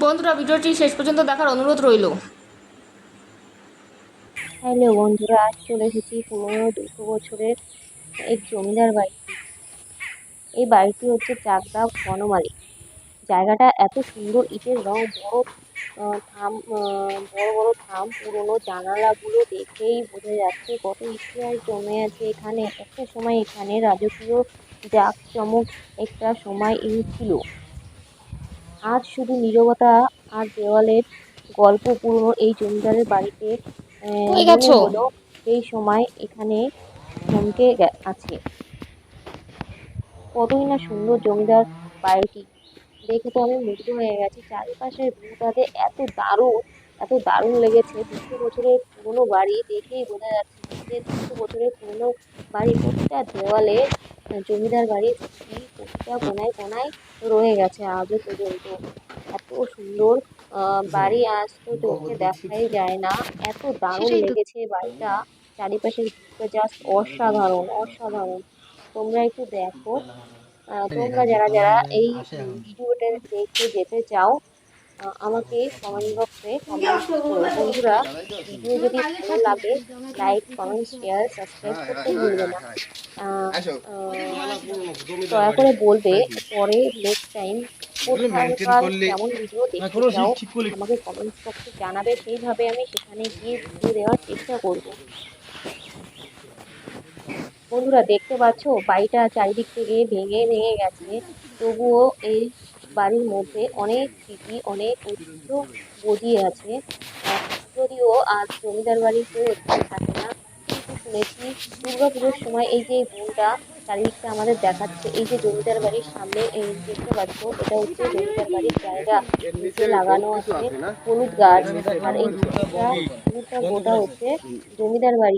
বন্ধুরা, ভিডিওটি শেষ পর্যন্ত দেখার অনুরোধ রইল। হ্যালো বন্ধুরা, আজ চলে এসেছি পুরনো 200 বছরের এক জমিদার বাড়িতে। এই বাড়িটি হচ্ছে চাকদা বনমালী। জায়গাটা এত সুন্দর, ইটের রং, বড় বড় থাম, পুরনো জানালাগুলো দেখেই বোঝা যাচ্ছে কত ইতিহাস জমে আছে এখানে। একটা সময় এখানে রাজকীয় জাঁকজমক একটা সময় ছিল। আজ শুধু নীরবতা আর দেওয়ালের গল্প। পুরনো এই জমিদারের বাড়িতে কই মনে গেছো? হলো সেই সময় এখানে আছে। কতই না সুন্দর জমিদার বাড়িটি, দেখে তো আমি মুগ্ধ হয়ে গেছি। চারিপাশের ভিউটাতে এত দারুণ লেগেছে। 200 বছরের পুরনো বাড়ি দেখেই বোঝা যাচ্ছে যে 200 বছরের পুরনো বাড়ি। প্রতিটা দেওয়ালে জমিদার বাড়ির স্মৃতি প্রতিটা কোনায় কোনায় রয়ে গেছে আজও পর্যন্ত। এত সুন্দর বাড়ি আজ তো চোখে দেখাই যায় না। এত দারুণ সেটাই তো। লেগেছে বাড়িটা। চারিপাশের ভিউটা জাস্ট অসাধারণ অসাধারণ। তোমরা একটু দেখো। তোমরা যারা যারা এই ভিডিওটা দেখে যেতে চাও, আমাকে কমেন্ট বক্সে কমেন্ট করো। বন্ধুরা, ভিডিও যদি ভালো লাগে, লাইক, কমেন্ট, শেয়ার, সাবস্ক্রাইব করতে ভুলবে না। আহ, আহ, দয়া করে বলবে পরে নেক্সট টাইম কোথাকার কেমন ভিডিও দেখতে চাও, আমাকে কমেন্ট বক্সে জানাবে। সেইভাবে আমি সেখানে গিয়ে ভিডিও দেওয়ার চেষ্টা করব। বন্ধুরা, দেখতে পাচ্ছ বাড়িটা চারিদিক থেকে ভেঙে ভেঙে গেছে, তবুও এই বাড়ির মধ্যে অনেক স্মৃতি, অনেক ঐতিহ্য গজিয়ে আছে। যদিও আজ জমিদার বাড়ি কেউ এখানে থাকে না, কিন্তু শুনেছি দুর্গাপুজোর সময় এই যে বোনটা চারিদিকটা আমাদের দেখাচ্ছে, এই যে জমিদার বাড়ির সামনে এই দেখতে পাচ্ছ, এটা হচ্ছে জমিদার বাড়ির জায়গা। নিচে লাগানো আছে হলুদ গাছ, আর এই পুকুরটা পুকুরটা গোটা হচ্ছে জমিদার বাড়ি।